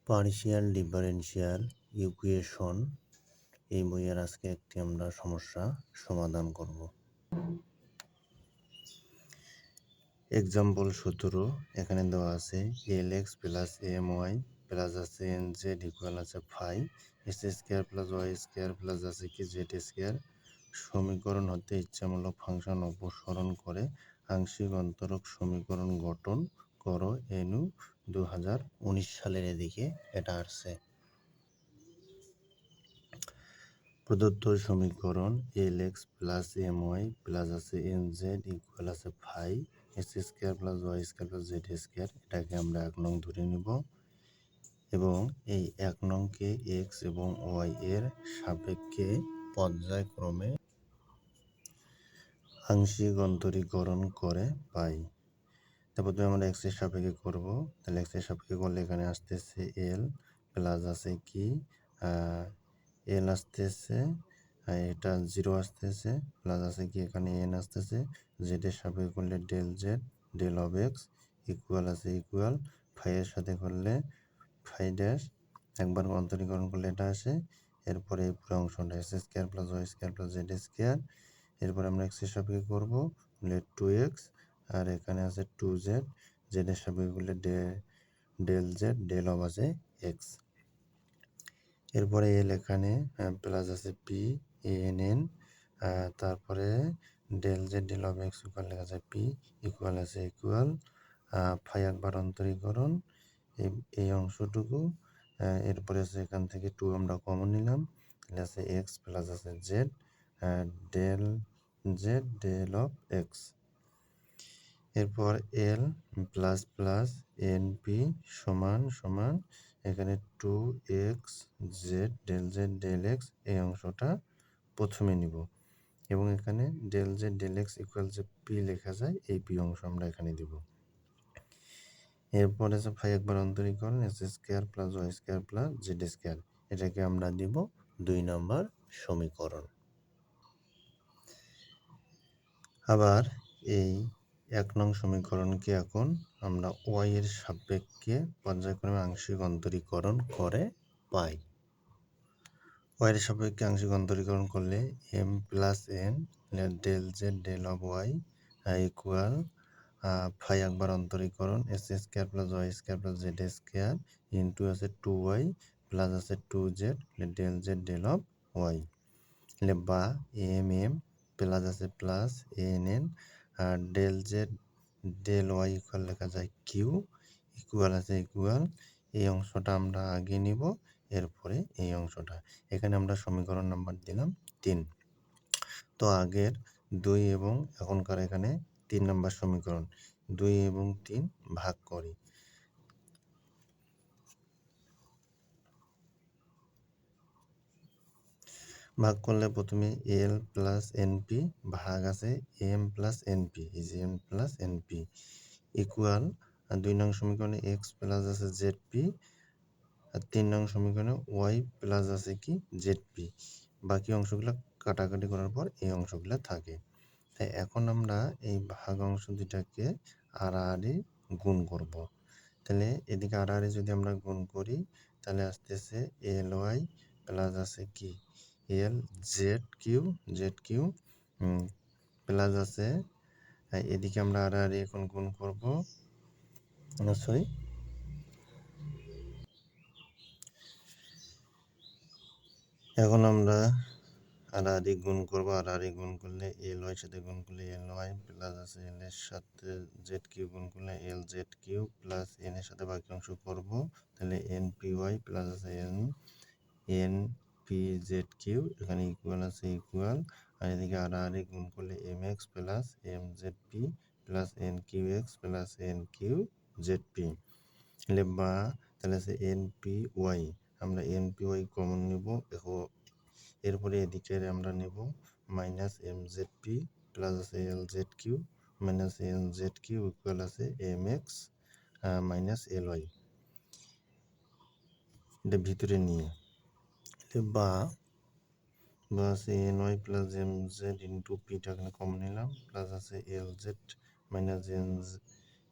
Partial differential equation এই বইয়ের আজকে একটি আমরা সমস্যা সমাধান করব। এক্সাম্পল 17 এখানে দেওয়া আছে L x plus M y plus আছে এন জেড ইকুয়াল আছে phi x square plus Y square plus আছে কি জেড স্কোয়ার সমীকরণ হতে ইচ্ছামূলক ফাংশন অপসারণ করে আংশিক অন্তরক সমীকরণ গঠন করো এনু 2019 সালের এদিকে এটা আসছে। প্রদত্ত সমীকরণ L x plus M y plus আছে এন জেড ইকুয়াল আছে phi x square plus Y square plus Z square এটাকে আমরা 1 নং ধরে নিব এবং এই 1 নংকে এক্স এবং ওয়াই এর সাপেক্ষে পর্যায়ক্রমে আংশিক অন্তরীকরণ করে পাই। তারপর আমরা এক্স এর সাপেক্ষে করব, তাহলে এক্স এর সাপেক্ষে করলে এখানে আসতেছে এল প্লাস আছে কি এল আসতেছে, এটা 0 আসতেছে, প্লাস আছে কি এখানে এন আসতেছে, জেড এর সাপেক্ষে করলে del Z del of X equal আছে ইকুয়াল ফাই এর সাথে করলে ফাই ড্যাশ একবার অন্তরীকরণ করলে এটা আসে। এরপরে এই পুরো অংশটা X square plus Y square plus Z square. এরপরে আমরা এক্স এর সাপেক্ষে করবো টু এক্স আর এখানে আছে টু জেড, জেড এর সাপেক্ষে করলে ডেল জেড ডেল অফ আছে এক্স। এরপরে এল এখানে প্লাস আছে পি এন এন, তারপরে del Z del of X equal লেখা আছে পি ইকুয়াল আছে ইকুয়াল ফাই একবার অন্তরীকরণ এই অংশটুকু। এরপরে আছে এখান থেকে টু আমরা কমন নিলাম, তাহলে আছে এক্স প্লাস আছে Z del Z del of X. এরপর L plus plus N P সমান সমান এখানে two X Z del X এই অংশটা প্রথমে নিব এবং এখানে del Z del X equal যে পি লেখা যায় এই পি অংশ আমরা এখানে দিব। এরপর আছে ফাই একবার অন্তরীকরণ x square plus Y square plus Z square, এটাকে আমরা দিব 2 নম্বর সমীকরণ। আবার এই 1 নং সমীকরণকে এখন আমরা ওয়াই এর সাপেক্ষে পর্যায়ক্রমে আংশিক অন্তরীকরণ করে পাই। ওয়াই এর সাপেক্ষে আংশিক অন্তরীকরণ করলে M plus N del Z del of y equal phi একবার অন্তরীকরণ x square plus Y square plus Z square into আছে টু ওয়াই প্লাস আছে two z del Z del of y, বা এম এম প্লাস আছে plus N N আর del Z del y equal লেখা যায় Q equal আছে equal এই অংশটা আমরা আগে নিব, এরপরে এই অংশটা এখানে আমরা সমীকরণ নাম্বার দিলাম 3। তো আগের 2 এবং এখনকার এখানে 3 নম্বর সমীকরণ 2 এবং 3 ভাগ করি। ভাগ করলে প্রথমে এল প্লাস এনপি ভাগ আছে M plus NP is M plus NP equal 2 নং সমীকরণে এক্স প্লাস আছে জেড পি আর 3 নং সমীকরণে ওয়াই প্লাস আছে কি জেড পি। বাকি অংশগুলো কাটাকাটি করার পর এই অংশগুলো থাকে। তাই এখন আমরা এই ভাগ অংশ দুটাকে আড়াআড়ি গুণ করব। তাহলে এদিকে আড়াআড়ি যদি আমরা গুণ করি তাহলে আসতেছে এল ওয়াই প্লাস আছে কি এল জেড কিউ প্লাস আছে এদিকে আমরা আড়াআড়ি এখন গুণ করব, সরি এখন আমরা আড়াআড়ি গুণ করবো। আড়াআড়ি গুণ করলে এল ওয়াই সাথে গুণ করলে এল ওয়াই প্লাস আছে এল এর সাথে জেড কিউ গুণ করলে L Z Q plus N এর সাথে বাকি অংশ করবো, তাহলে এন পি ওয়াই প্লাস আছে এন পি জেড কিউ এখানে ইকুয়াল আছে ইকুয়াল আর এদিকে আড়াআড়ি গুণ করলে M x plus M Z P plus N Q X plus N Q Z P, তাহলে আছে এন পি ওয়াই আমরা এন পি ওয়াই কমন নিব। এরপরে এদিকে আমরা নেব minus M Z P plus আছে L Z Q minus N z Q equal আছে M x minus L y, এটা ভিতরে নিয়ে বা আছে N y plus M z into পিটা এখানে কমন নিলাম প্লাস আছে L z minus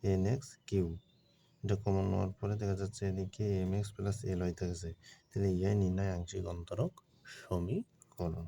N x Q এটা কমন নেওয়ার পরে দেখা যাচ্ছে এদিকে M x plus L y থাকছে, তাহলে ইহাই নির্ণয় আংশিক অন্তরক সমীকরণ।